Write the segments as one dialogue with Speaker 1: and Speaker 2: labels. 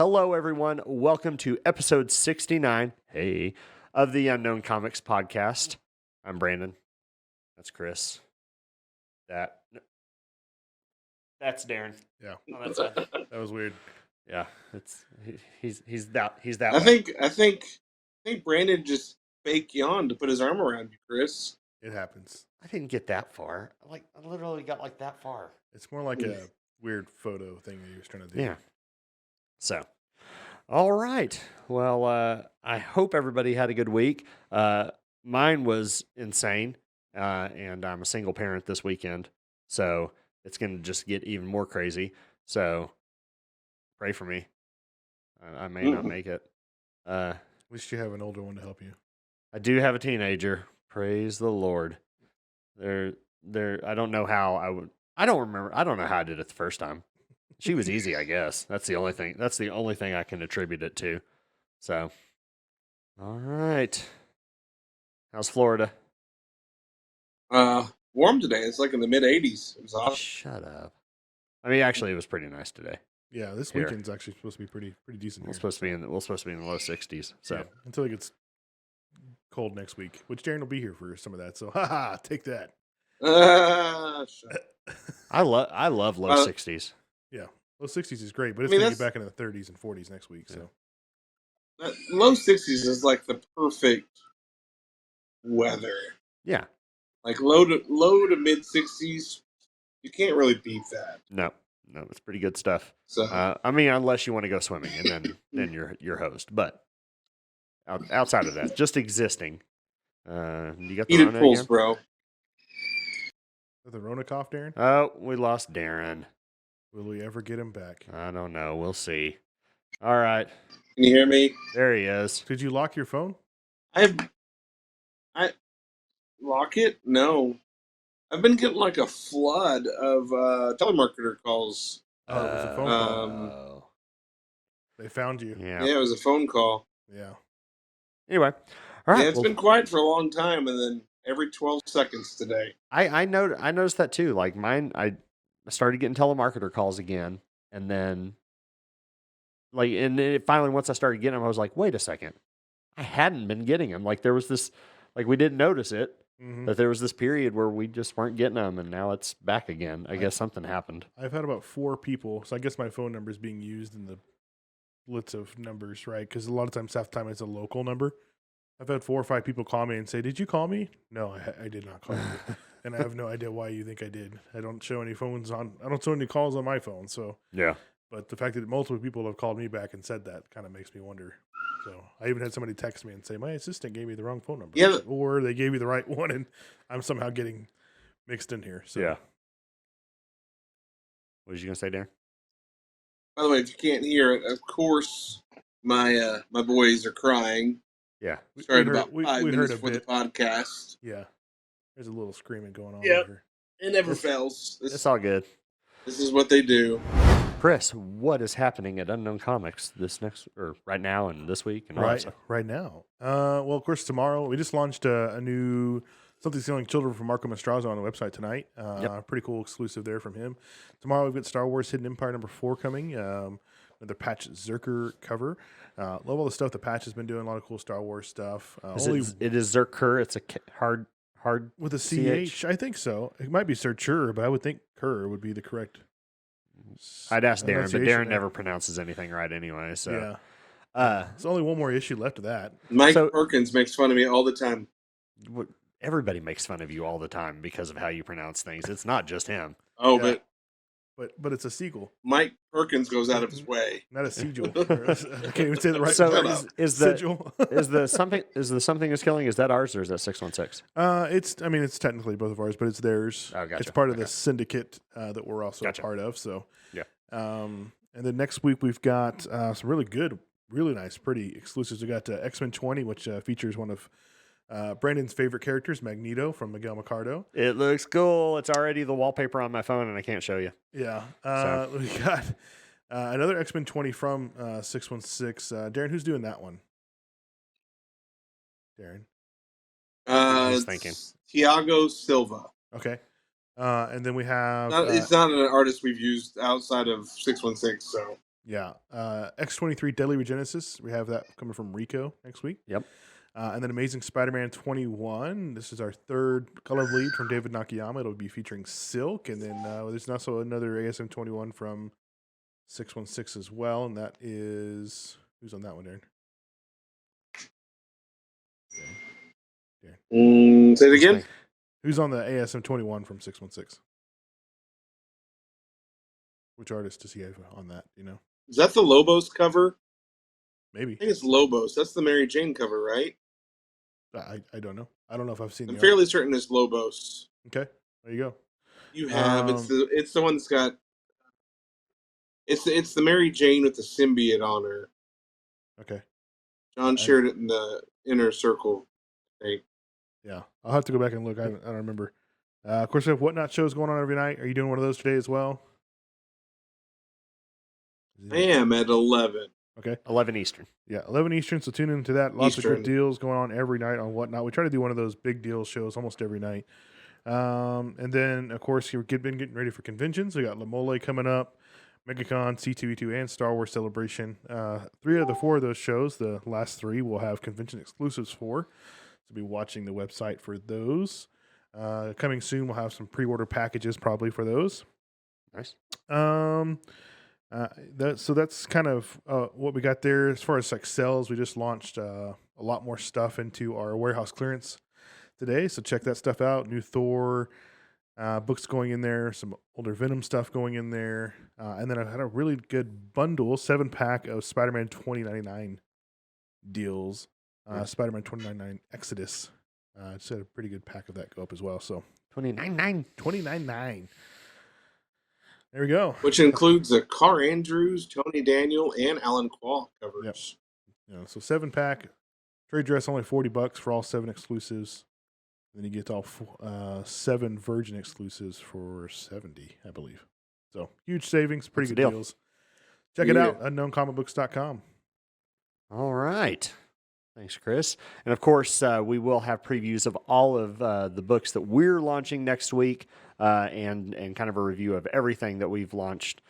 Speaker 1: Hello, everyone. Welcome to episode 69, of the Unknown Comics podcast. I'm Brandon. That's Chris. That's Darren.
Speaker 2: Yeah.
Speaker 1: On that side.
Speaker 2: That was weird.
Speaker 1: Yeah, he's that
Speaker 3: I
Speaker 1: way.
Speaker 3: think Brandon just fake yawned to put his arm around you, Chris.
Speaker 2: It happens.
Speaker 1: I didn't get that far. I literally got like that far.
Speaker 2: It's more like a weird photo thing that he was trying to do.
Speaker 1: Yeah. So, all right. Well, I hope everybody had a good week. Mine was insane, and I'm a single parent this weekend, so it's going to just get even more crazy. So, pray for me. I may not make it.
Speaker 2: At least you have an older one to help you.
Speaker 1: I do have a teenager. Praise the Lord. I don't know how I would. I don't remember. I don't know how I did it the first time. She was easy, I guess. That's the only thing. That's the only thing I can attribute it to. So, all right. How's Florida?
Speaker 3: Warm today. It's like in the mid 80s. It was awesome.
Speaker 1: Shut up. I mean, actually, it was pretty nice today.
Speaker 2: Yeah, this
Speaker 1: Here.
Speaker 2: weekend's actually supposed to be pretty decent.
Speaker 1: We're supposed to be in the low 60s. So
Speaker 2: yeah, until it gets cold next week, which Darren will be here for some of that. So, take that.
Speaker 1: I love low 60s.
Speaker 2: Yeah, low 60s is great, but it's
Speaker 3: I mean,
Speaker 2: going to get back into the 30s and 40s next week.
Speaker 1: Yeah.
Speaker 2: So,
Speaker 3: low 60s is like the perfect weather.
Speaker 1: Yeah.
Speaker 3: Like low to mid 60s, you can't really beat that.
Speaker 1: No, it's pretty good stuff.
Speaker 3: So
Speaker 1: I mean, unless you want to go swimming, and then you're host. But outside of that, just existing. You got the
Speaker 3: heated
Speaker 1: Rona
Speaker 3: pools,
Speaker 1: again?
Speaker 3: bro.
Speaker 2: the Rona cough, Darren.
Speaker 1: Oh, we lost Darren.
Speaker 2: Will we ever get him back?
Speaker 1: I don't know. We'll see. All right,
Speaker 3: Can you hear me?
Speaker 1: there he is.
Speaker 2: Did you lock your phone?
Speaker 3: I lock it? No. I've been getting like a flood of telemarketer calls.
Speaker 2: Oh, it was a phone call.
Speaker 1: Oh.
Speaker 2: They found you.
Speaker 1: Yeah.
Speaker 3: Yeah, it was a phone call.
Speaker 2: Yeah.
Speaker 1: Anyway, all right.
Speaker 3: Yeah, it's been quiet for a long time, and then every 12 seconds today.
Speaker 1: I noticed that too. Like mine, I started getting telemarketer calls again, and then finally once I started getting them, I was like, wait a second, I hadn't been getting them. Like there was this, like we didn't notice it, but there was this period where we just weren't getting them, and now it's back again. I guess something happened.
Speaker 2: I've had about 4 people, so I guess my phone number is being used in the blitz of numbers, right? Because a lot of times, half the time, it's a local number. I've had 4 or 5 people call me and say, "Did you call me?" No, I did not call you, and I have no idea why you think I did. I don't show any phones on. I don't show any calls on my phone. So
Speaker 1: Yeah.
Speaker 2: but the fact that multiple people have called me back and said that kind of makes me wonder. So I even had somebody text me and say, "My assistant gave me the wrong phone number,"
Speaker 3: Yeah.
Speaker 2: or they gave me the right one, and I'm somehow getting mixed in here. So
Speaker 1: Yeah. What was you gonna say, Darren?
Speaker 3: By the way, if you can't hear it, of course, my boys are crying.
Speaker 1: Yeah.
Speaker 3: Started
Speaker 2: heard-
Speaker 3: about
Speaker 2: we
Speaker 3: 5
Speaker 2: heard
Speaker 3: minutes
Speaker 2: a
Speaker 3: before the
Speaker 2: bit.
Speaker 3: podcast.
Speaker 2: yeah, there's a little screaming going on
Speaker 3: Yep.
Speaker 2: here.
Speaker 3: It never fails.
Speaker 1: It's all good.
Speaker 3: This is what they do.
Speaker 1: Chris, what is happening at Unknown Comics right now and this week and all that stuff?
Speaker 2: Right now. Well, of course, tomorrow we just launched a new Something Stealing Children from Marco Mastrozzo on the website tonight. Pretty cool exclusive there from him. Tomorrow we've got Star Wars Hidden Empire #4 coming. Another Patch Zerker cover. Love all the stuff that Patch has been doing. A lot of cool Star Wars stuff.
Speaker 1: It is Zerker. It's a hard
Speaker 2: with a
Speaker 1: CH?
Speaker 2: CH. I think so. It might be Searcher, but I would think Kerr would be the correct.
Speaker 1: I'd ask Darren, but
Speaker 2: pronunciation
Speaker 1: Darren
Speaker 2: there.
Speaker 1: never pronounces anything right anyway. So
Speaker 2: Yeah.
Speaker 1: uh,
Speaker 2: There's only one more issue left of that.
Speaker 3: Mike
Speaker 1: So-
Speaker 3: Perkins makes fun of me all the time.
Speaker 1: everybody makes fun of you all the time because of how you pronounce things. It's not just him.
Speaker 3: Oh,
Speaker 2: Yeah.
Speaker 3: but
Speaker 2: But it's a seagull,
Speaker 3: Mike Perkins goes out of his way.
Speaker 2: not a sigil. I can't even say the right
Speaker 1: So
Speaker 2: word.
Speaker 3: Shut up.
Speaker 1: is the
Speaker 2: Sigil.
Speaker 1: is the something is killing? Is that ours or is that 616?
Speaker 2: It's technically both of ours, but it's theirs.
Speaker 1: Oh, gotcha.
Speaker 2: It's part of
Speaker 1: Okay.
Speaker 2: the syndicate that we're also
Speaker 1: Gotcha.
Speaker 2: a part of. So
Speaker 1: Yeah.
Speaker 2: And then next week we've got some really good, really nice, pretty exclusives. We got X-Men 20, which features one of Brandon's favorite characters, Magneto from Miguel Micardo.
Speaker 1: It looks cool. It's already the wallpaper on my phone, and I can't show you.
Speaker 2: Yeah.
Speaker 1: So-
Speaker 2: We got another X-Men 20 from 616. Darren, who's doing that one? Darren.
Speaker 1: He's thinking.
Speaker 3: Thiago Silva.
Speaker 2: Okay. And then we have
Speaker 3: It's not an artist we've used outside of 616. So
Speaker 2: Yeah. X-23 Deadly Regenesis. We have that coming from Rico next week.
Speaker 1: Yep.
Speaker 2: And then Amazing Spider-Man 21. This is our third color bleed from David Nakayama. It'll be featuring Silk. And then there's also another ASM 21 from 616 as well. And that is... Who's on that one, Darren?
Speaker 3: Say it again.
Speaker 2: Who's on the ASM 21 from 616? Which artist does he have on that? You know?
Speaker 3: Is that the Lobos cover?
Speaker 2: Maybe.
Speaker 3: I think it's Lobos. That's the Mary Jane cover, right?
Speaker 2: I don't know. I don't know if I've seen
Speaker 3: I'm
Speaker 2: the
Speaker 3: fairly certain it's Lobos.
Speaker 2: Okay. There you go.
Speaker 3: You have it's the one that's got it's the Mary Jane with the symbiote on her.
Speaker 2: Okay.
Speaker 3: John shared it in the inner circle.
Speaker 2: Yeah, I'll have to go back and look. I don't remember. Of course, we have Whatnot shows going on every night. Are you doing one of those today as well?
Speaker 3: I am at 11.
Speaker 2: Okay.
Speaker 1: 11 Eastern.
Speaker 2: Yeah, 11 Eastern, so tune into that. Lots of
Speaker 3: Eastern.
Speaker 2: good deals going on every night on Whatnot. We try to do one of those big deal shows almost every night. And then, of course, you've been getting ready for conventions. We got La Mole coming up, MegaCon, C2E2, and Star Wars Celebration. 3 out of the 4 of those shows, the last 3, will have convention exclusives for. So be watching the website for those. Coming soon, we'll have some pre-order packages probably for those.
Speaker 1: Nice.
Speaker 2: So that's kind of what we got there. As far as like sales, we just launched a lot more stuff into our warehouse clearance today. So check that stuff out. New Thor books going in there, some older Venom stuff going in there. And then I had a really good bundle, 7-pack of Spider-Man 2099 deals. Spider-Man 2099 Exodus. Just had a pretty good pack of that go up as well. So
Speaker 1: 29.9.
Speaker 2: There we go.
Speaker 3: Which includes Carr Andrews, Tony Daniel, and Alan Quall covers.
Speaker 2: Yep. Yeah, so 7-pack. Trade dress only $40 for all 7 exclusives. Then you get all 7 Virgin exclusives for $70, I believe. So huge savings, pretty
Speaker 1: That's
Speaker 2: good
Speaker 1: a deal.
Speaker 2: deals. Check it out, unknowncomicbooks.com.
Speaker 1: All right. Thanks, Chris. And of course, we will have previews of all of the books that we're launching next week, and kind of a review of everything that we've launched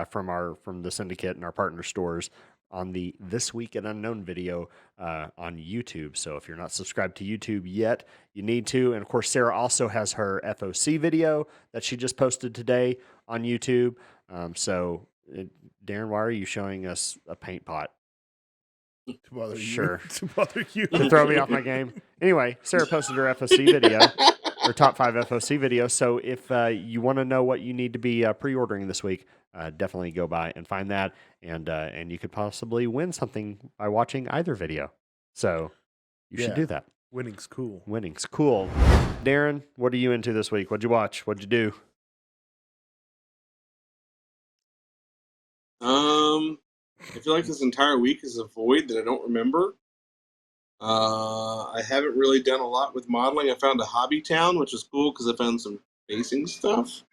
Speaker 1: from the syndicate and our partner stores on the This Week at Unknown video on YouTube. So if you're not subscribed to YouTube yet, you need to. And of course, Sarah also has her FOC video that she just posted today on YouTube. Darren, why are you showing us a paint pot?
Speaker 2: To bother
Speaker 1: Sure.
Speaker 2: you. To bother you.
Speaker 1: To throw me off my game. Anyway, Sarah posted her FOC video, her top 5 FOC video. So if you want to know what you need to be pre-ordering this week, definitely go by and find that, and you could possibly win something by watching either video. So you should do that.
Speaker 2: Winning's cool.
Speaker 1: Winning's cool. Darren, what are you into this week? What'd you watch? What'd you do?
Speaker 3: I feel like this entire week is a void that I don't remember. I haven't really done a lot with modeling. I found a hobby town, which is cool because I found some facing stuff.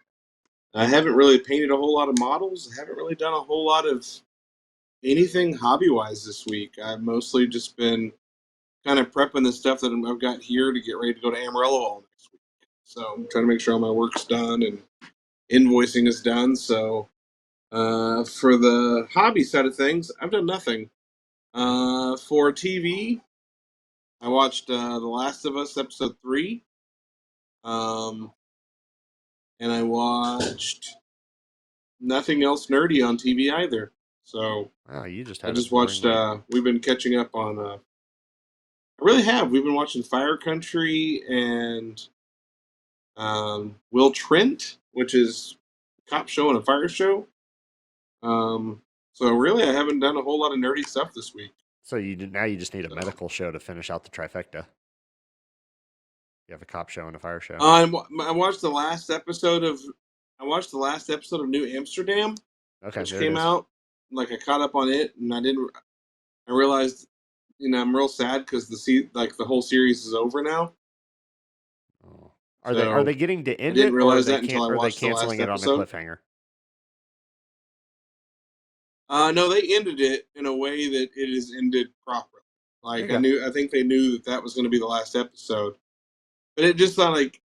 Speaker 3: I haven't really painted a whole lot of models. I haven't really done a whole lot of anything hobby-wise this week. I've mostly just been kind of prepping the stuff that I've got here to get ready to go to Amarillo all next week. So I'm trying to make sure all my work's done and invoicing is done. So for the hobby side of things, I've done nothing. For TV, I watched The Last of Us episode 3. And I watched nothing else nerdy on TV either. So
Speaker 1: Wow, you just
Speaker 3: I
Speaker 1: had
Speaker 3: just watched. We've been catching up on. I really have. We've been watching Fire Country and Will Trent, which is a cop show and a fire show. So really, I haven't done a whole lot of nerdy stuff this week.
Speaker 1: So now you just need a medical show to finish out the trifecta. You have a cop show and a fire show.
Speaker 3: I watched the last episode of. I watched the last episode of New Amsterdam, which came out. Like I caught up on it, and I didn't. I realized, I'm real sad because the whole series is over now.
Speaker 1: Oh. Are they getting to end it? I
Speaker 3: didn't realize that until I
Speaker 1: are they
Speaker 3: watched the last
Speaker 1: canceling it on a
Speaker 3: episode.
Speaker 1: cliffhanger?
Speaker 3: No, they ended it in a way that it is ended properly. Like I think they knew that was going to be the last episode, but it just felt like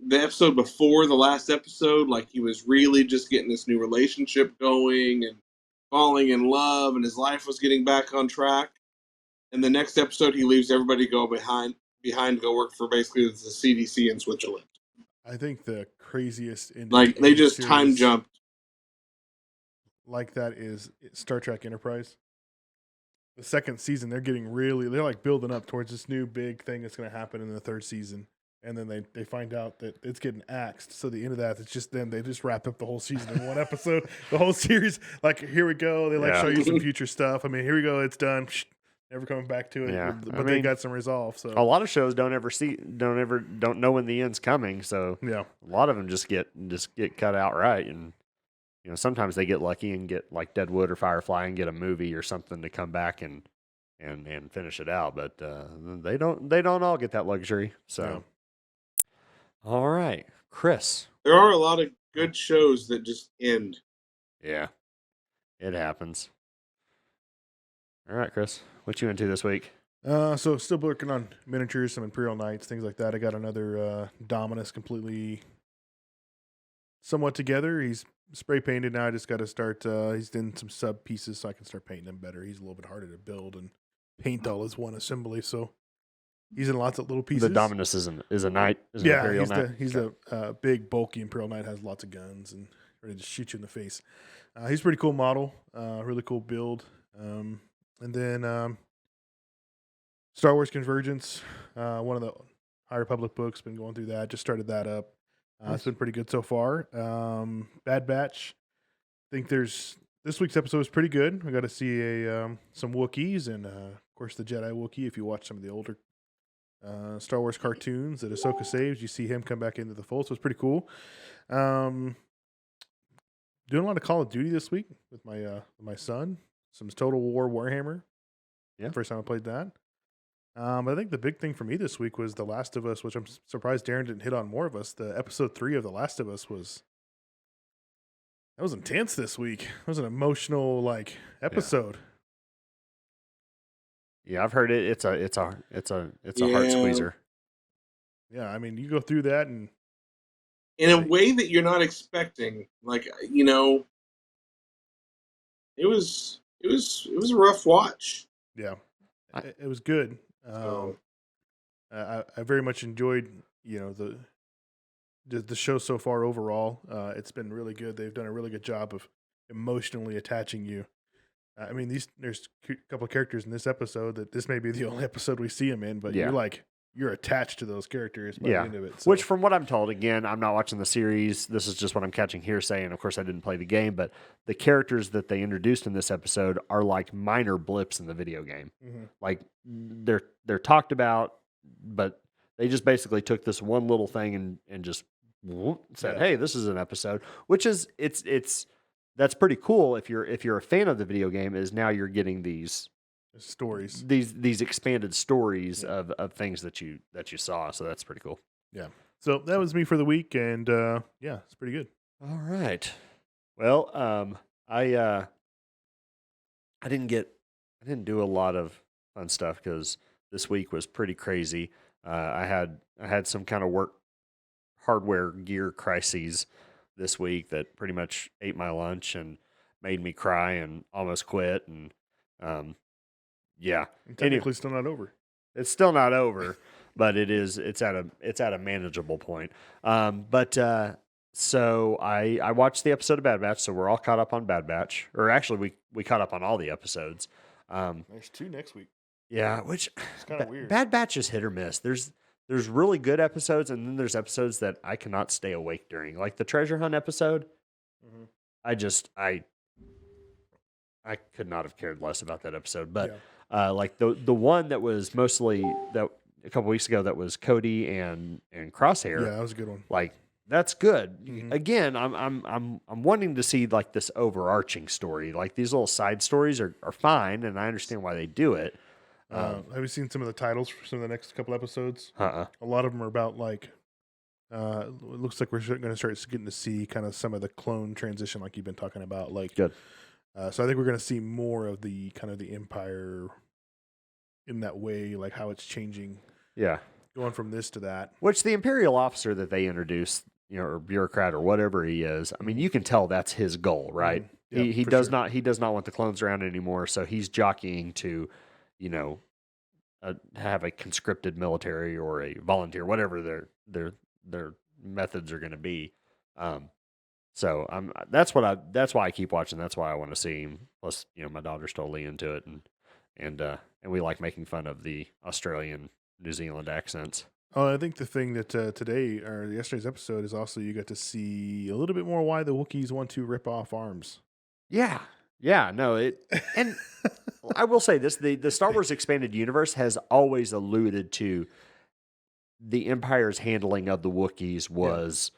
Speaker 3: the episode before the last episode, like he was really just getting this new relationship going, and falling in love and his life was getting back on track. And the next episode, he leaves everybody to go behind to go work for basically the CDC in Switzerland.
Speaker 2: I think the craziest ending
Speaker 3: Like
Speaker 2: in
Speaker 3: they
Speaker 2: a
Speaker 3: just time
Speaker 2: series
Speaker 3: jumped.
Speaker 2: like that is Star Trek Enterprise. The second season, they're like building up towards this new big thing that's going to happen in the third season. And then they find out that it's getting axed. So the end of that, it's just them. They just wrap up the whole season in one episode. The whole series, like, here we go. They show you some future stuff. I mean, here we go. It's done. Never coming back to it.
Speaker 1: Yeah.
Speaker 2: But they got some resolve. So
Speaker 1: a lot of shows don't know when the end's coming. So
Speaker 2: yeah,
Speaker 1: a lot of them just get cut outright. And sometimes they get lucky and get like Deadwood or Firefly and get a movie or something to come back and finish it out. But they don't all get that luxury. So.
Speaker 2: Yeah.
Speaker 1: All right, Chris.
Speaker 3: There are a lot of good shows that just end.
Speaker 1: Yeah, it happens. All right, Chris, what you into this week?
Speaker 2: So still working on miniatures, some Imperial Knights, things like that. I got another Dominus completely somewhat together. He's spray painted now. I just got to start. He's in some sub pieces, so I can start painting him better. He's a little bit harder to build and paint all as one assembly. So he's in lots of little pieces.
Speaker 1: The Dominus is a knight. Is an Imperial knight.
Speaker 2: He's a big, bulky Imperial Knight. Has lots of guns and ready to shoot you in the face. He's a pretty cool model. Really cool build. And then Star Wars Convergence. One of the High Republic books. Been going through that. Just started that up. It's been pretty good so far. Bad Batch. I think this week's episode was pretty good. We got to see some Wookiees and of course the Jedi Wookiee. If you watch some of the older Star Wars cartoons that Ahsoka saves, you see him come back into the fold, so it's pretty cool. Doing a lot of Call of Duty this week with my son. Some Total War Warhammer.
Speaker 1: Yeah,
Speaker 2: first time I played that. I think the big thing for me this week was The Last of Us, which I'm surprised Darren didn't hit on more of us. The episode 3 of The Last of Us was intense this week. It was an emotional episode.
Speaker 1: Yeah, I've heard it. It's a heart squeezer.
Speaker 2: Yeah, I mean, you go through that and
Speaker 3: in a way that you're not expecting. It was a rough watch.
Speaker 2: Yeah, it was good. I very much enjoyed the show so far overall. It's been really good. They've done a really good job of emotionally attaching you. I mean, there's a couple of characters in this episode that this may be the only episode we see them in, but you're attached to those characters by the end of it. So.
Speaker 1: Which, from what I'm told, again, I'm not watching the series. This is just what I'm catching hearsay, and of course, I didn't play the game. But the characters that they introduced in this episode are like minor blips in the video game.
Speaker 2: Mm-hmm.
Speaker 1: Like they're talked about, but they just basically took this one little thing and just said, "Hey, this is an episode." Which is that's pretty cool if you're a fan of the video game. Is now you're getting these
Speaker 2: stories,
Speaker 1: these expanded stories of things that you saw. So that's pretty cool.
Speaker 2: Yeah. So that was me for the week, and it's pretty good.
Speaker 1: All right. Well, I didn't do a lot of fun stuff because this week was pretty crazy. I had some kind of work hardware gear crises this week that pretty much ate my lunch and made me cry and almost quit. And yeah,
Speaker 2: and technically still not over.
Speaker 1: It's still not over, but it's at a manageable point. So I watched the episode of Bad Batch, so we're all caught up on Bad Batch. Or actually, we caught up on all the episodes.
Speaker 2: There's 2 next week.
Speaker 1: Yeah, which
Speaker 2: it's kind of weird.
Speaker 1: Bad Batch is hit or miss. There's really good episodes, and then there's episodes that I cannot stay awake during, like the treasure hunt episode.
Speaker 2: Mm-hmm.
Speaker 1: I could not have cared less about that episode, but like the one that was mostly that a couple weeks ago that was Cody and Crosshair.
Speaker 2: Yeah, that was a good one.
Speaker 1: Like that's good.
Speaker 2: Mm-hmm.
Speaker 1: Again, I'm wanting to see like this overarching story. Like these little side stories are fine, and I understand why they do it.
Speaker 2: Have you seen some of the titles for some of the next couple episodes?
Speaker 1: A
Speaker 2: lot of them are about it looks like we're going to start getting to see kind of some of the clone transition, like you've been talking about. Like,
Speaker 1: good.
Speaker 2: So I think we're going to see more of the kind of the Empire in that way, like how it's changing.
Speaker 1: Yeah,
Speaker 2: going from this to that.
Speaker 1: Which the Imperial officer that they introduced, or bureaucrat or whatever he is, I mean, you can tell that's his goal, right?
Speaker 2: Mm-hmm.
Speaker 1: He
Speaker 2: for
Speaker 1: does
Speaker 2: sure.
Speaker 1: not want the clones around anymore, so he's jockeying to, you know, have a conscripted military or a volunteer, whatever their methods are going to be. Um, so that's why I keep watching. That's why I want to see him. Plus, my daughter's totally into it, and we like making fun of the Australian New Zealand accents.
Speaker 2: Oh, I think the thing that today or yesterday's episode is also you got to see a little bit more why the Wookiees want to rip off arms.
Speaker 1: Yeah, yeah, no, and I will say this: the Star Wars expanded universe has always alluded to the Empire's handling of the Wookiees was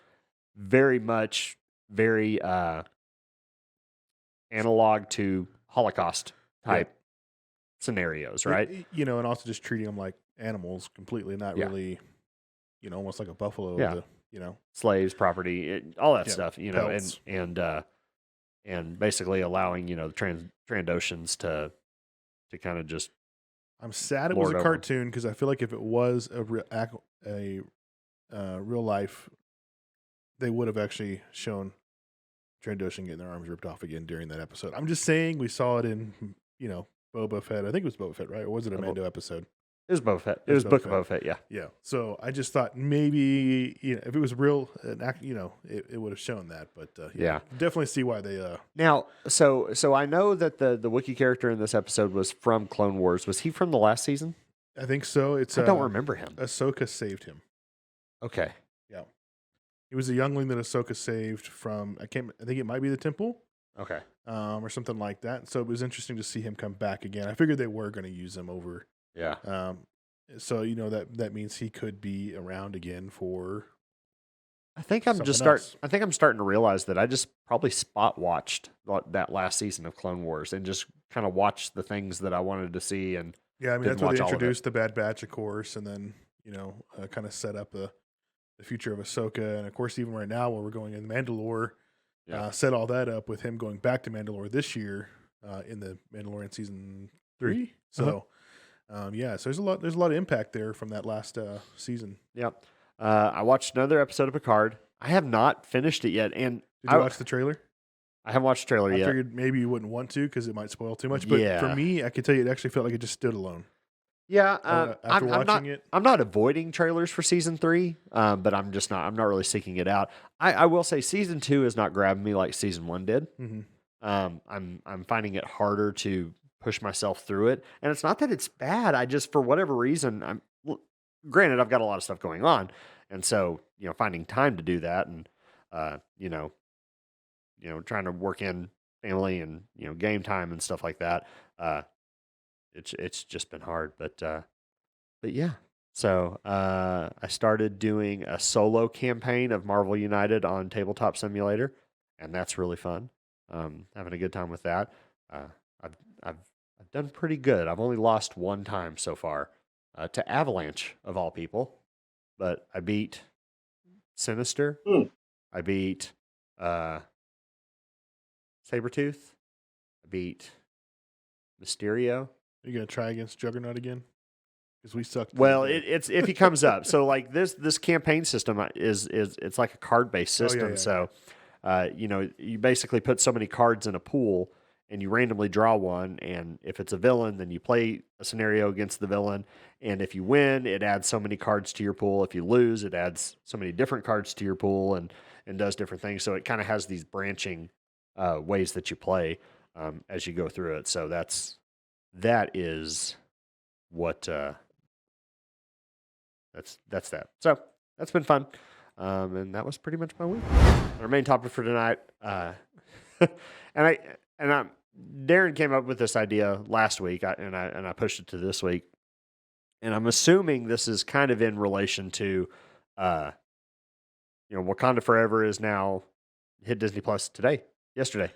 Speaker 1: very much very analog to Holocaust type scenarios, right?
Speaker 2: And also just treating them like animals completely, not
Speaker 1: Yeah.
Speaker 2: really, almost like a buffalo.
Speaker 1: Yeah.
Speaker 2: The,
Speaker 1: Slaves, property, all that stuff,
Speaker 2: pelts.
Speaker 1: and basically allowing the Trandoshans to kind of just
Speaker 2: I'm sad it was
Speaker 1: lord
Speaker 2: a
Speaker 1: over 'em.
Speaker 2: cartoon because I feel like if it was real life, they would have actually shown Trandoshan getting their arms ripped off again during that episode. I'm just saying we saw it in Boba Fett. I think it was Boba Fett, right? Or was it a Mando episode?
Speaker 1: It was Boba Fett. It
Speaker 2: It was
Speaker 1: was Book
Speaker 2: Boba
Speaker 1: of Boba Fett, yeah.
Speaker 2: Yeah. So I just thought maybe if it was real, it would have shown that. But
Speaker 1: Yeah.
Speaker 2: definitely see why they.
Speaker 1: Now, so I know that the Wookiee character in this episode was from Clone Wars. Was he from the last season?
Speaker 2: I think so. It's
Speaker 1: I don't remember him.
Speaker 2: Ahsoka saved him.
Speaker 1: Okay.
Speaker 2: Yeah. He was a youngling that Ahsoka saved from. I think it might be the temple.
Speaker 1: Okay.
Speaker 2: Or something like that. So it was interesting to see him come back again. I figured they were going to use him over.
Speaker 1: Yeah.
Speaker 2: So that means he could be around again for.
Speaker 1: I think I'm
Speaker 2: something else.
Speaker 1: I think I'm starting to realize that I just probably spot watched that last season of Clone Wars and just kind of watched the things that I wanted to see. And
Speaker 2: Yeah, I mean
Speaker 1: didn't
Speaker 2: that's where
Speaker 1: watch
Speaker 2: they
Speaker 1: all of it.
Speaker 2: introduced the Bad Batch, of course, and then kind of set up the future of Ahsoka, and of course even right now where we're going in Mandalore, set all that up with him going back to Mandalore this year in the Mandalorian season 3. So. So there's a lot of impact there from that last season.
Speaker 1: Yep. I watched another episode of Picard. I have not finished it yet, and
Speaker 2: Did you watch the trailer?
Speaker 1: I haven't watched the trailer
Speaker 2: I
Speaker 1: yet.
Speaker 2: figured maybe you wouldn't want to because it might spoil too much. But for me, I could tell you it actually felt like it just stood alone.
Speaker 1: Yeah,
Speaker 2: after watching it,
Speaker 1: I'm not avoiding trailers for season 3, but I'm not really seeking it out. I will say season 2 is not grabbing me like season 1 did.
Speaker 2: Mm-hmm.
Speaker 1: I'm finding it harder to push myself through it, and it's not that it's bad. I just, for whatever reason, granted I've got a lot of stuff going on, and so finding time to do that, and trying to work in family and game time and stuff like that. It's just been hard, but yeah. So I started doing a solo campaign of Marvel United on Tabletop Simulator, and that's really fun. Having a good time with that. I've done pretty good. I've only lost one time so far to Avalanche of all people, but I beat Sinister. I beat Sabretooth. I beat Mysterio.
Speaker 2: Are you gonna try against Juggernaut again? Because we sucked.
Speaker 1: Well, it's if he comes up. So like this campaign system is it's like a card based system. So you basically put so many cards in a pool, and you randomly draw one, and if it's a villain, then you play a scenario against the villain, and if you win, it adds so many cards to your pool. If you lose, it adds so many different cards to your pool, and does different things. So it kind of has these branching ways that you play as you go through it. So that is what that's that. So that's been fun, and that was pretty much my week. Our main topic for tonight, and Darren came up with this idea last week, and I pushed it to this week, and I'm assuming this is kind of in relation to, Wakanda Forever is now hit Disney Plus yesterday,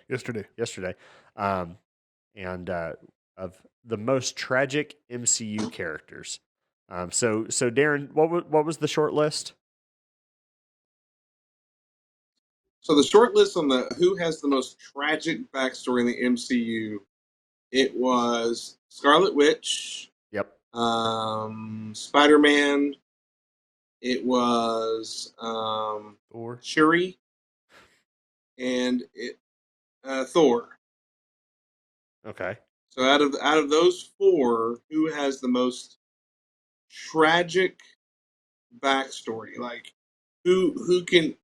Speaker 1: and of the most tragic MCU characters. So Darren, what was the short list?
Speaker 3: So the short list on the who has the most tragic backstory in the MCU, it was Scarlet Witch.
Speaker 1: Yep.
Speaker 3: Spider-Man. It was
Speaker 2: Thor.
Speaker 3: Shuri, and Thor.
Speaker 1: Okay.
Speaker 3: So out of those four, who has the most tragic backstory? Like, who can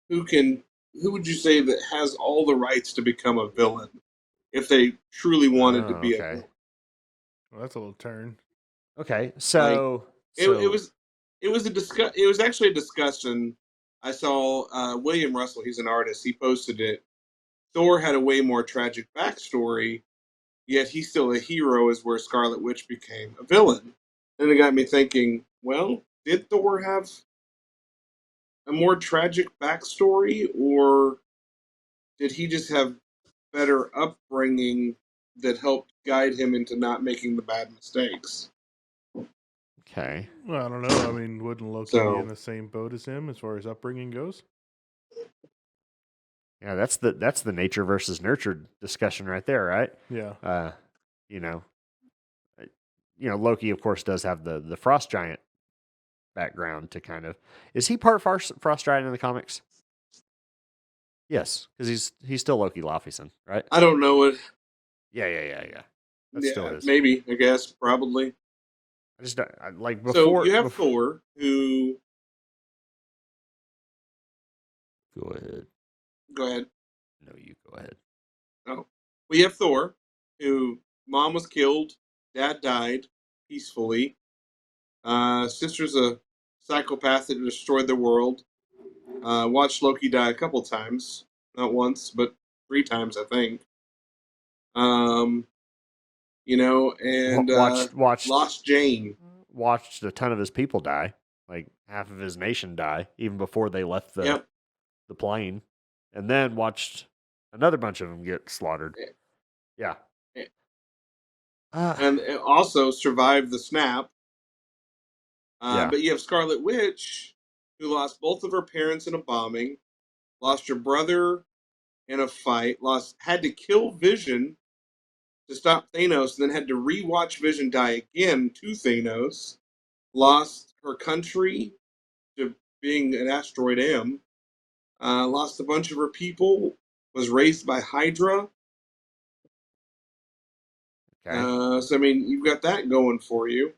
Speaker 3: who can who would you say that has all the rights to become a villain if they truly wanted to
Speaker 1: Oh,
Speaker 3: be a
Speaker 1: okay.
Speaker 3: villain?
Speaker 2: Well, that's a little turn.
Speaker 1: Okay.
Speaker 3: Like,
Speaker 1: So
Speaker 3: it
Speaker 1: so
Speaker 3: was it was actually a discussion. I saw William Russell. He's an artist. He posted it. Thor had a way more tragic backstory, yet he's still a hero. Is where Scarlet Witch became a villain, and it got me thinking. Well, did Thor have a more tragic backstory, or did he just have better upbringing that helped guide him into not making the bad mistakes?
Speaker 1: okay.
Speaker 2: Well, I don't know. I mean, wouldn't Loki be in
Speaker 3: So
Speaker 2: the same boat as him as far as upbringing goes?
Speaker 1: Yeah, that's the nature versus nurture discussion right there, right?
Speaker 2: Yeah.
Speaker 1: Uh, you know, uh, Loki of course does have the frost giant background to kind of. Is he part frost giant in the comics? Yes, because he's still Loki Laufeyson, right?
Speaker 3: I don't know it.
Speaker 1: Yeah. That's still
Speaker 3: Yeah,
Speaker 1: his.
Speaker 3: maybe. I guess probably.
Speaker 1: I just like
Speaker 3: So you have
Speaker 1: before.
Speaker 3: Thor, who
Speaker 1: Go ahead.
Speaker 3: go ahead.
Speaker 1: No, you go ahead.
Speaker 3: Oh, we have Thor, who mom was killed, dad died peacefully. Sister's a psychopath that destroyed the world. Watched Loki die a couple times, not once, but three times, I think. Um, and
Speaker 1: Watched
Speaker 3: lost Jane.
Speaker 1: watched a ton of his people die, like half of his nation die, even before they left
Speaker 3: Yep.
Speaker 1: the plane, and then watched another bunch of them get slaughtered. Yeah. Uh,
Speaker 3: And also survived the snap.
Speaker 1: yeah.
Speaker 3: But you have Scarlet Witch, who lost both of her parents in a bombing, lost her brother in a fight, had to kill Vision to stop Thanos, and then had to rewatch Vision die again to Thanos, lost her country to being an asteroid M, lost a bunch of her people, was raised by Hydra.
Speaker 1: Okay.
Speaker 3: So I mean, you've got that going for you.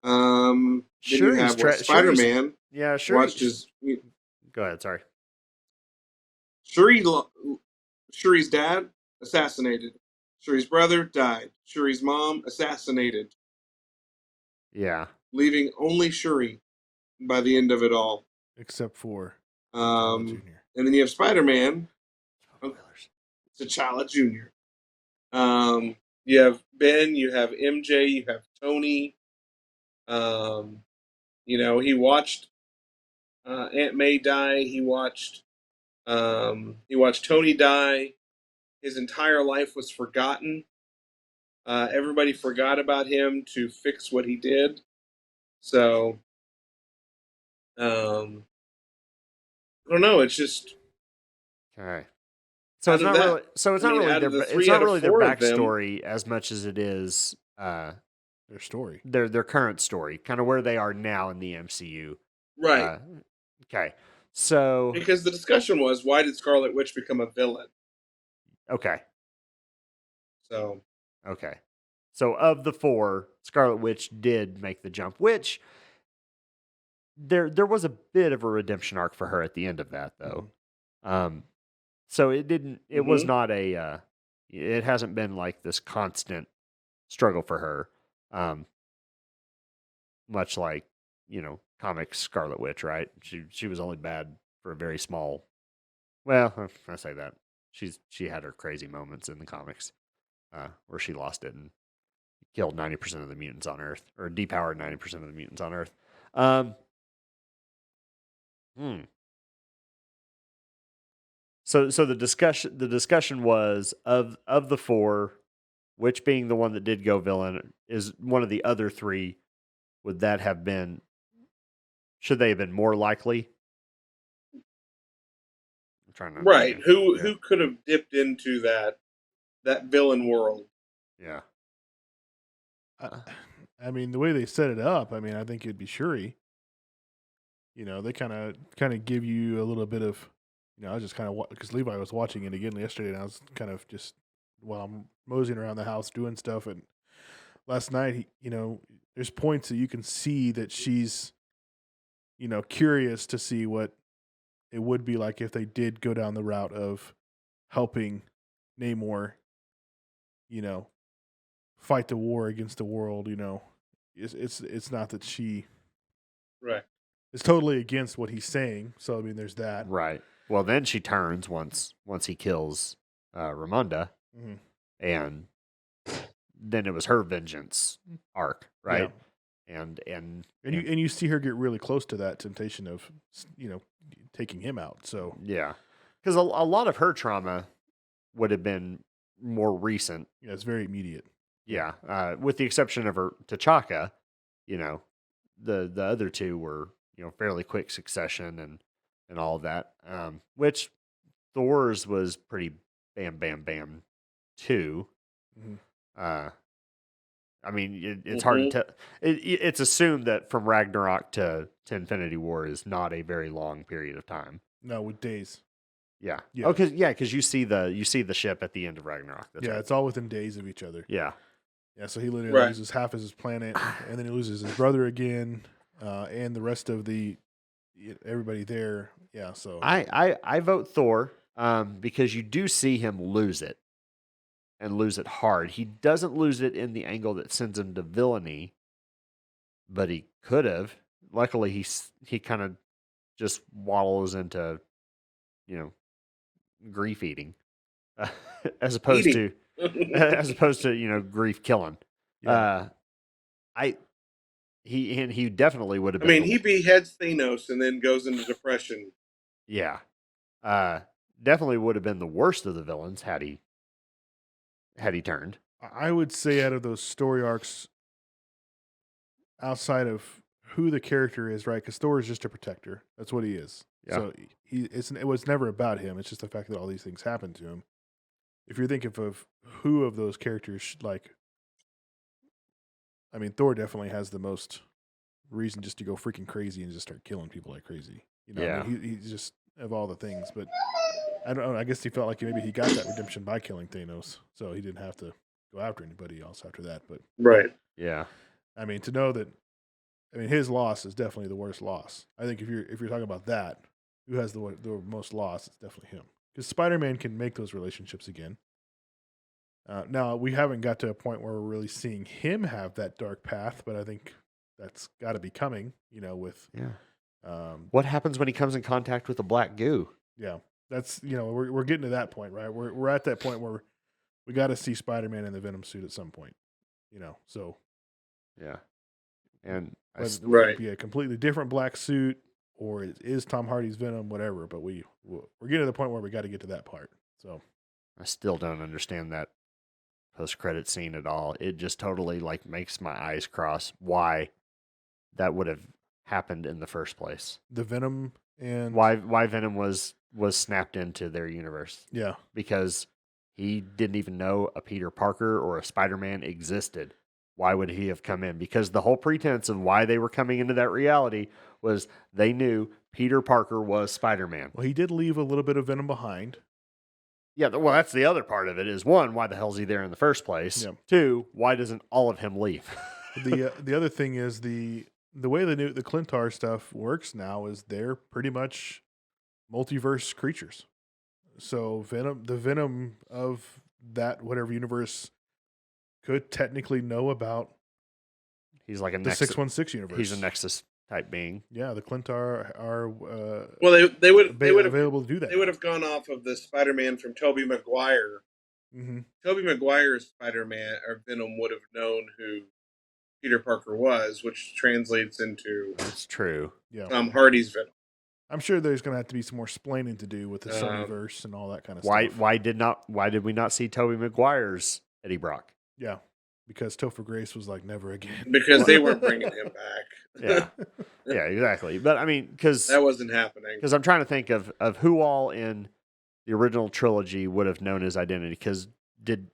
Speaker 3: Then you
Speaker 1: Shuri's
Speaker 3: have what Spider
Speaker 1: Shuri's.
Speaker 3: Man
Speaker 1: Yeah,
Speaker 3: watched his
Speaker 1: Go ahead. Sorry.
Speaker 3: Shuri. Shuri's dad assassinated. Shuri's brother died. Shuri's mom assassinated,
Speaker 1: Yeah.
Speaker 3: leaving only Shuri by the end of it all.
Speaker 2: Except for T'Challa
Speaker 3: Um,
Speaker 2: Jr.
Speaker 3: and then you have Spider Man,
Speaker 1: Spoilers.
Speaker 3: T'Challa Jr. You have Ben, you have MJ, you have Tony. Um, he watched Aunt May die. He watched Tony die. His entire life was forgotten. Everybody forgot about him to fix what he did. So I don't know. It's just
Speaker 1: Okay.
Speaker 3: out of that.
Speaker 1: So it's
Speaker 3: I
Speaker 1: not
Speaker 3: mean,
Speaker 1: really
Speaker 3: out of
Speaker 1: their
Speaker 3: the
Speaker 1: it's
Speaker 3: three
Speaker 1: not
Speaker 3: out of
Speaker 1: really their
Speaker 3: four of them,
Speaker 1: backstory as much as it is
Speaker 2: Their story.
Speaker 1: their current story, kind of where they are now in the MCU.
Speaker 3: right?
Speaker 1: Uh, okay. So
Speaker 3: Because the discussion was, why did Scarlet Witch become a villain?
Speaker 1: okay.
Speaker 3: So
Speaker 1: Okay. So of the four, Scarlet Witch did make the jump, which there was a bit of a redemption arc for her at the end of that though. So it was
Speaker 3: mhm.
Speaker 1: not it hasn't been like this constant struggle for her. Much like, comics Scarlet Witch, right? She was only bad for a very small, well, I say that. She had her crazy moments in the comics, where she lost it and killed 90% of the mutants on Earth, or depowered 90% of the mutants on Earth. Um, hmm. So the discussion was of the four, which being the one that did go villain is one of the other three. Would that have been? Should they have been more likely? I'm trying to
Speaker 3: Right.
Speaker 1: understand. Yeah,
Speaker 3: Who could have dipped into that villain world?
Speaker 1: yeah.
Speaker 2: I,
Speaker 1: Uh,
Speaker 2: I mean, the way they set it up, I mean, I think it'd be Shuri. They kind of give you a little bit of I was just kind of because Levi was watching it again yesterday, and I was kind of just while I'm moseying around the house doing stuff, and last night, there's points that you can see that she's, curious to see what it would be like if they did go down the route of helping Namor, you know, fight the war against the world. It's not that she
Speaker 3: Right.
Speaker 2: is totally against what he's saying. So I mean, there's that.
Speaker 1: Right. Well, then she turns once he kills Ramonda,
Speaker 2: Mhm.
Speaker 1: and then it was her vengeance arc, right? And
Speaker 2: And you see her get really close to that temptation of taking him out. So
Speaker 1: yeah, because a lot of her trauma would have been more recent.
Speaker 2: yeah, it's very immediate.
Speaker 1: Yeah, with the exception of her T'Chaka, the other two were fairly quick succession and all of that. Which Thor's was pretty bam bam bam too.
Speaker 2: Mhm.
Speaker 1: I mean, it's hard to tell. It's assumed that from Ragnarok to Infinity War is not a very long period of time.
Speaker 2: No, with days.
Speaker 1: Yeah.
Speaker 2: Yeah.
Speaker 1: Oh, because you see the ship at the end of Ragnarok. That's right.
Speaker 2: It's all within days of each other.
Speaker 1: Yeah.
Speaker 2: Yeah, so he literally
Speaker 3: Right.
Speaker 2: loses half of his planet, and then he loses his brother again, and the rest of everybody there. Yeah, so
Speaker 1: I vote Thor because you do see him lose it and lose it hard. He doesn't lose it in the angle that sends him to villainy, but he could have. Luckily, he kind of just waddles into grief eating as opposed
Speaker 3: Eating.
Speaker 1: to grief killing.
Speaker 2: yeah.
Speaker 1: He definitely would have
Speaker 3: I
Speaker 1: been.
Speaker 3: mean, he beheads Thanos and then goes into depression.
Speaker 1: Yeah. Definitely would have been the worst of the villains had he turned.
Speaker 2: I would say out of those story arcs, outside of who the character is, right? Because Thor is just a protector. That's what he is.
Speaker 1: Yeah.
Speaker 2: So it was never about him. It's just the fact that all these things happened to him. If you're thinking of who of those characters, I mean, Thor definitely has the most reason just to go freaking crazy and just start killing people like crazy.
Speaker 1: Yeah.
Speaker 2: I mean, he's just of all the things, but I don't know. I guess he felt like maybe he got that redemption by killing Thanos, so he didn't have to go after anybody else after that. But
Speaker 3: Right.
Speaker 1: Yeah.
Speaker 2: I mean, to know that, I mean, his loss is definitely the worst loss. I think if you're talking about that, who has the most loss, it's definitely him. Because Spider-Man can make those relationships again. Now we haven't got to a point where we're really seeing him have that dark path, but I think that's got to be coming. With
Speaker 1: What happens when he comes in contact with the black goo?
Speaker 2: Yeah, that's we're getting to that point, right? We're at that point where we got to see Spider-Man in the Venom suit at some point. So
Speaker 1: Yeah. And
Speaker 2: whether
Speaker 3: Right.
Speaker 2: it be a completely different black suit or it is Tom Hardy's Venom, whatever. But we're getting to the point where we got to get to that part. So
Speaker 1: I still don't understand that post-credit scene at all. It just totally makes my eyes cross why that would have happened in the first place.
Speaker 2: the Venom and
Speaker 1: Why Venom was snapped into their universe.
Speaker 2: yeah,
Speaker 1: Because he didn't even know a Peter Parker or a Spider-Man existed. Why would he have come in? Because the whole pretense of why they were coming into that reality was they knew Peter Parker was Spider-Man.
Speaker 2: well, he did leave a little bit of Venom behind.
Speaker 1: Yeah, well, that's the other part of it is one, why the hell's he there in the first place?
Speaker 2: Yeah.
Speaker 1: Two, why doesn't all of him leave?
Speaker 2: The other thing is the way the Clintar stuff works now is they're pretty much multiverse creatures. So the Venom of that whatever universe could technically know about
Speaker 1: He's like a
Speaker 2: the
Speaker 1: Nexus.
Speaker 2: 616 universe.
Speaker 1: He's a Nexus type being.
Speaker 2: Yeah, the Clintar are
Speaker 3: Well, they would have
Speaker 2: available to do that.
Speaker 3: they would have gone off of the Spider-Man from Tobey Maguire.
Speaker 2: Mm-hmm.
Speaker 3: Tobey Maguire's Spider-Man or Venom would have known who Peter Parker was, which translates into
Speaker 1: That's true.
Speaker 2: Yeah,
Speaker 3: Tom Hardy's Venom.
Speaker 2: I'm sure there's going to have to be some more splaining to do with the Sonyverse and all that kind of
Speaker 1: Why
Speaker 2: stuff.
Speaker 1: why did we not see Tobey Maguire's Eddie Brock?
Speaker 2: Yeah, because Topher Grace was like never again.
Speaker 3: Because they weren't bringing him back.
Speaker 1: Yeah. Yeah, exactly. But I mean, because
Speaker 3: That wasn't happening.
Speaker 1: I'm trying to think of who all in the original trilogy would have known his identity. Because did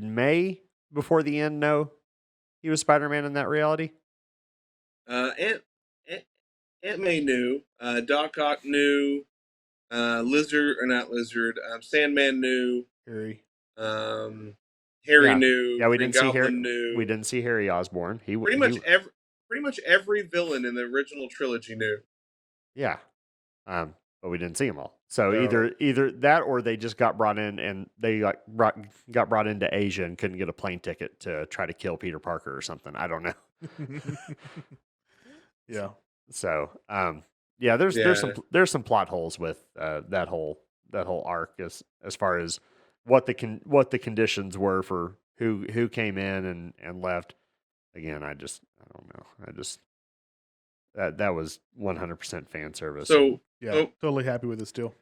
Speaker 1: May before the end know he was Spider-Man in that reality?
Speaker 3: Aunt May knew. Doc Ock knew. Lizard or not Lizard, Sandman knew,
Speaker 2: Harry.
Speaker 3: um, Harry
Speaker 1: Yeah,
Speaker 3: knew,
Speaker 1: yeah. We
Speaker 3: Green
Speaker 1: didn't see Harry.
Speaker 3: Goblin
Speaker 1: We
Speaker 3: knew.
Speaker 1: didn't see Harry Osborn.
Speaker 3: Pretty much every villain in the original trilogy knew.
Speaker 1: Yeah. But we didn't see them all. So
Speaker 3: So
Speaker 1: either that or they just got brought in and they got brought into Asia and couldn't get a plane ticket to try to kill Peter Parker or something. I don't know.
Speaker 2: Yeah.
Speaker 1: So yeah,
Speaker 3: yeah.
Speaker 1: there's some plot holes with that whole arc as far as what the conditions were for who came in and left. Again, I don't know. That was 100% fan service. And
Speaker 3: So
Speaker 2: Yeah.
Speaker 3: so
Speaker 2: Totally happy with it still.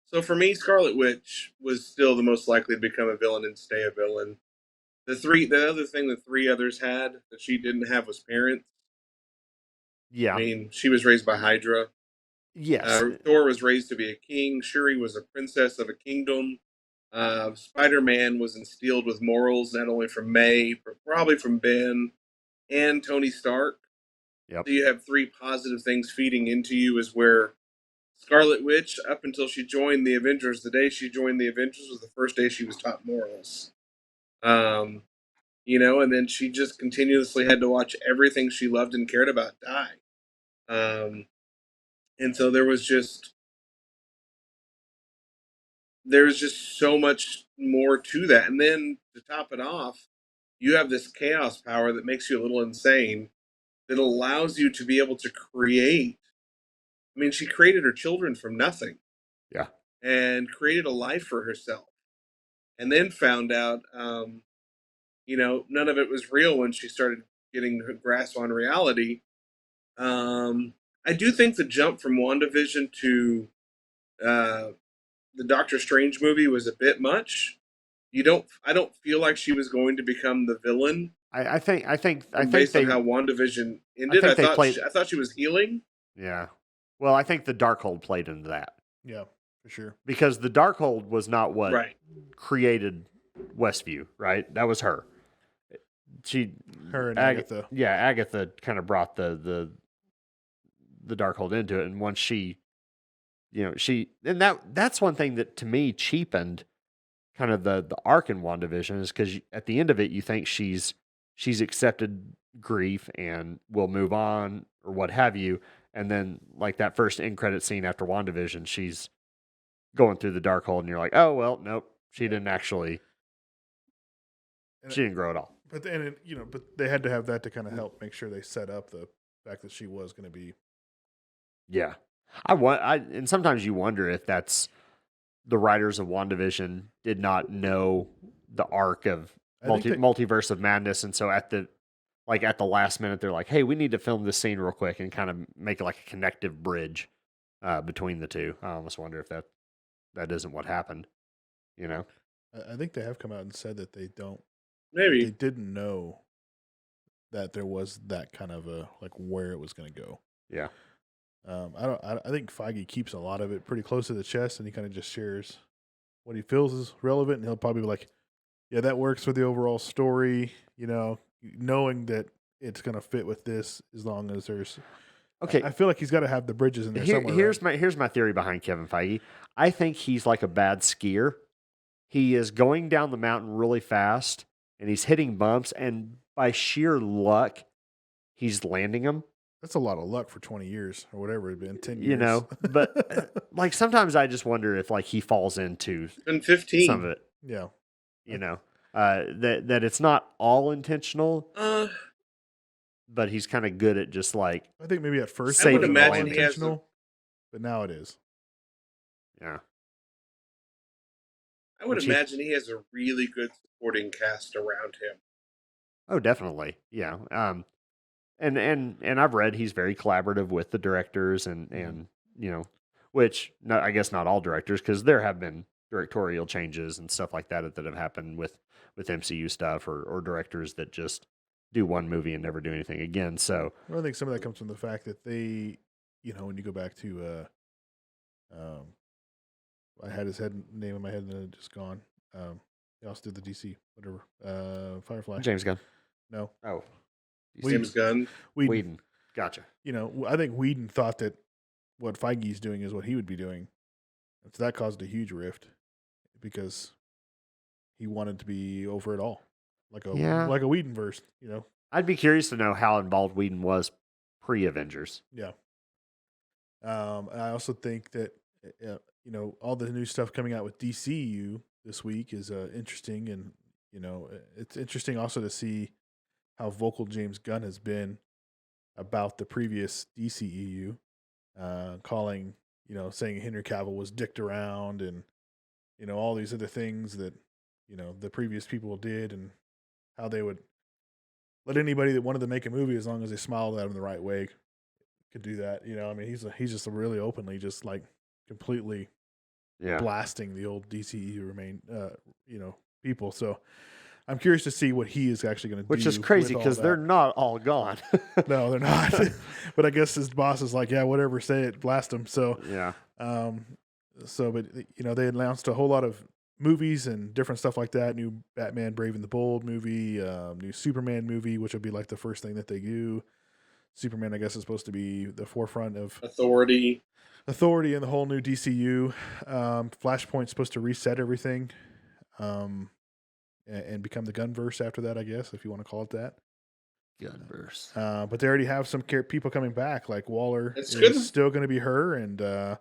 Speaker 3: so for me, Scarlet Witch was still the most likely to become a villain and stay a villain. The other thing the three others had that she didn't have was parents. I
Speaker 1: yeah,
Speaker 3: mean, she was raised by Hydra.
Speaker 1: yes,
Speaker 3: Thor was raised to be a king. Shuri was a princess of a kingdom. Spider Man was instilled with morals not only from May, but probably from Ben and Tony Stark.
Speaker 1: yep,
Speaker 3: So you have three positive things feeding into you. Is where Scarlet Witch, up until she joined the Avengers, the day she joined the Avengers was the first day she was taught morals. Um, and then she just continuously had to watch everything she loved and cared about die. Um, and so there was just so much more to that. And then to top it off, you have this chaos power that makes you a little insane that allows you to be able to create. I mean, she created her children from nothing
Speaker 1: yeah,
Speaker 3: and created a life for herself, and then found out, none of it was real when she started getting her grasp on reality. I do think the jump from WandaVision to uh, the Doctor Strange movie was a bit much. I don't feel like she was going to become the villain
Speaker 1: I think
Speaker 3: based on
Speaker 1: they
Speaker 3: how WandaVision
Speaker 1: I
Speaker 3: ended.
Speaker 1: think they played.
Speaker 3: I thought she was healing.
Speaker 1: Yeah, well, I think the Darkhold played into that
Speaker 2: Yeah, for sure.
Speaker 1: because the Darkhold was not what
Speaker 3: Right.
Speaker 1: created Westview, right? That was her. She
Speaker 2: Her and Agatha.
Speaker 1: Yeah, Agatha kind of brought the Darkhold into it, and once she, and that's one thing that to me cheapened kind of the arc in WandaVision is because at the end of it you think she's accepted grief and will move on or what have you, and then like that first end credit scene after WandaVision, she's going through the Darkhold, and you're like, oh well, nope, she didn't actually,
Speaker 2: And
Speaker 1: she didn't grow at all.
Speaker 2: But then, but they had to have that to kind of help make sure they set up the fact that she was going to be.
Speaker 1: Yeah, and sometimes you wonder if that's the writers of WandaVision did not know the arc of multiverse of madness, and so at the last minute they're like, "Hey, we need to film this scene real quick and kind of make it like a connective bridge between the two." I almost wonder if that isn't what happened.
Speaker 2: I think they have come out and said that they
Speaker 3: Maybe.
Speaker 2: didn't know that there was that kind of a like where it was going to go.
Speaker 1: Yeah.
Speaker 2: I think Feige keeps a lot of it pretty close to the chest, and he kind of just shares what he feels is relevant, and he'll probably be like, "Yeah, that works for the overall story," knowing that it's going to fit with this as long as there's.
Speaker 1: Okay.
Speaker 2: I feel like he's got to have the bridges in there somewhere.
Speaker 1: Here's my theory behind Kevin Feige. I think he's like a bad skier. He is going down the mountain really fast, and he's hitting bumps, and by sheer luck, he's landing them.
Speaker 2: That's a lot of luck for 20 years or whatever it's been, 10 years.
Speaker 1: But like sometimes I just wonder if like he falls into
Speaker 3: been 15.
Speaker 1: some of it.
Speaker 2: Yeah.
Speaker 1: That it's not all intentional, but he's kind of good at just like.
Speaker 2: I think maybe at first
Speaker 3: I would
Speaker 2: it
Speaker 3: imagine
Speaker 2: was intentional, but now it is.
Speaker 1: Yeah.
Speaker 3: I would imagine he has a really good supporting cast around him.
Speaker 1: Oh, definitely. Yeah. And I've read he's very collaborative with the directors and which I guess not all directors, because there have been directorial changes and stuff like that have happened with MCU stuff or directors that just do one movie and never do anything again. So
Speaker 2: I think some of that comes from the fact that they, when you go back to, I had his name in my head and then it just gone. He also did the DC, whatever, Firefly.
Speaker 1: James Gunn.
Speaker 2: No.
Speaker 1: Oh.
Speaker 3: James Gunn.
Speaker 1: Whedon. Gotcha.
Speaker 2: I think Whedon thought that what Feige's doing is what he would be doing. And so that caused a huge rift because he wanted to be over it all, like a Whedonverse,
Speaker 1: I'd be curious to know how involved Whedon was pre-Avengers.
Speaker 2: Yeah. I also think that all the new stuff coming out with DCU this week is interesting, and it's interesting also to see how vocal James Gunn has been about the previous DCEU, calling saying Henry Cavill was dicked around, and all these other things that the previous people did, and how they would let anybody that wanted to make a movie, as long as they smiled at him the right way, could do that. I mean, he's just really openly just like completely blasting the old DCEU people. So I'm curious to see what he is actually going to do.
Speaker 1: Which is crazy because they're not all gone.
Speaker 2: No, they're not. But I guess his boss is like, yeah, whatever, say it, blast him. So
Speaker 1: yeah.
Speaker 2: But they announced a whole lot of movies and different stuff like that. New Batman Brave and the Bold movie, new Superman movie, which would be like the first thing that they do. Superman, I guess, is supposed to be the forefront of
Speaker 3: authority
Speaker 2: in the whole new DCU. Flashpoint's supposed to reset everything, and become the Gunverse after that, I guess, if you want to call it that.
Speaker 1: Gunverse.
Speaker 2: But they already have some people coming back, like Waller is still going to be her, and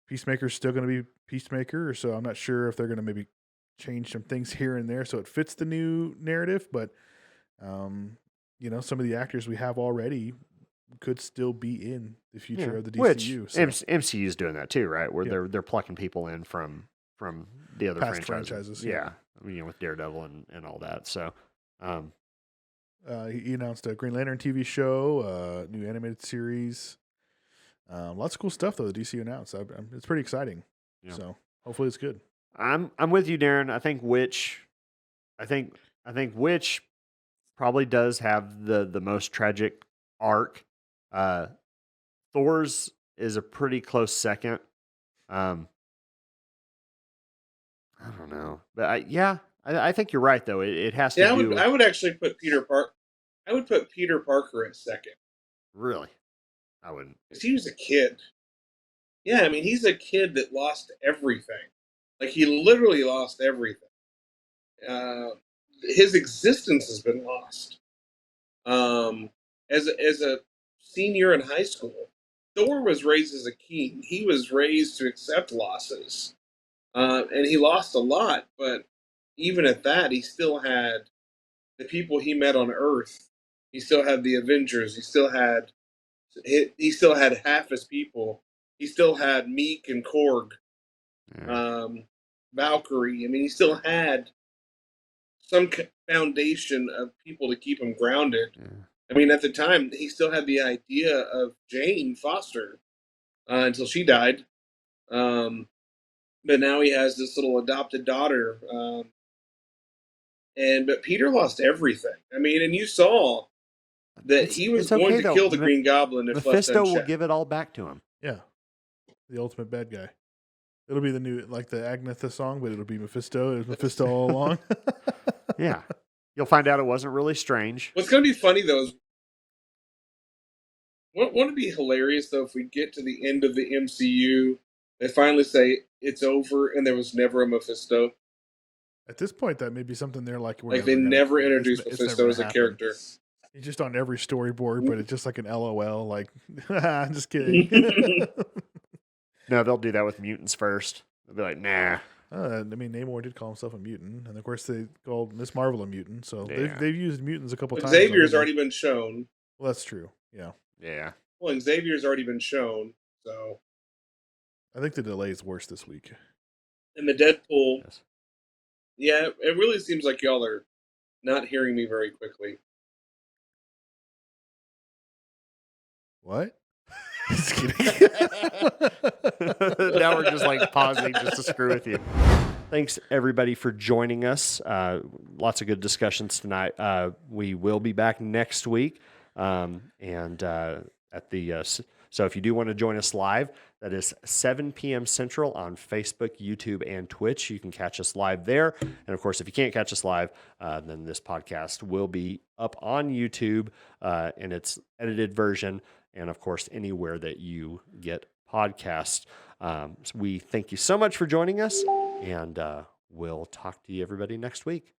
Speaker 2: Peacemaker's still going to be Peacemaker. So I'm not sure if they're going to maybe change some things here and there so it fits the new narrative. But some of the actors we have already could still be in the future of the DCU.
Speaker 1: Which MCU is doing that too, right? Where they're plucking people in from the other
Speaker 2: past
Speaker 1: franchises. Yeah. With Daredevil and all that. So
Speaker 2: he announced a Green Lantern TV show, new animated series. Lots of cool stuff though. The DC announced. It's pretty exciting. Yeah. So hopefully it's good.
Speaker 1: I'm with you, Darren. I think Witch probably does have the most tragic arc. Thor's is a pretty close second. I don't know, but I think you're right though. It has to.
Speaker 3: I would actually put Peter Parker. I would put Peter Parker at second.
Speaker 1: Really, I wouldn't.
Speaker 3: Because he was a kid. Yeah, I mean, he's a kid that lost everything. Like he literally lost everything. His existence has been lost. As a senior in high school, Thor was raised as a king. He was raised to accept losses. And he lost a lot, but even at that, he still had the people he met on Earth. He still had the Avengers. He still had half his people. He still had Meek and Korg, Valkyrie. I mean, he still had some foundation of people to keep him grounded. Yeah. I mean, at the time, he still had the idea of Jane Foster until she died. But now he has this little adopted daughter. But Peter lost everything. I mean, and you saw that he was going to kill the Green Goblin if
Speaker 1: Mephisto will give it all back to him.
Speaker 2: Yeah. The ultimate bad guy. It'll be the new, like the Agnetha song, but it'll be Mephisto. It was Mephisto all along.
Speaker 1: Yeah. You'll find out it wasn't really strange.
Speaker 3: What's going to be funny, though, is wouldn't it be hilarious, though, if we get to the end of the MCU, they finally say it's over and there was never a Mephisto?
Speaker 2: At this point, that may be something they're like...
Speaker 3: they never introduced Mephisto as a character.
Speaker 2: He's just on every storyboard, but it's just like an LOL, like, I'm just kidding.
Speaker 1: No, they'll do that with mutants first. They'll be like, nah.
Speaker 2: I mean, Namor did call himself a mutant, and of course they called Miss Marvel a mutant, so they've used mutants a couple times.
Speaker 3: Xavier's already been shown.
Speaker 2: Well, that's true, yeah.
Speaker 1: Yeah.
Speaker 3: Well, and Xavier's already been shown, so...
Speaker 2: I think the delay is worse this week.
Speaker 3: And the Deadpool... Yes. Yeah, it really seems like y'all are not hearing me very quickly.
Speaker 2: What?
Speaker 1: Just kidding. Now we're just like pausing just to screw with you. Thanks everybody for joining us. Lots of good discussions tonight. We will be back next week, so if you do want to join us live, that is 7 p.m. Central on Facebook, YouTube, and Twitch. You can catch us live there. And, of course, if you can't catch us live, then this podcast will be up on YouTube in its edited version and, of course, anywhere that you get podcast. So we thank you so much for joining us, and we'll talk to you everybody next week.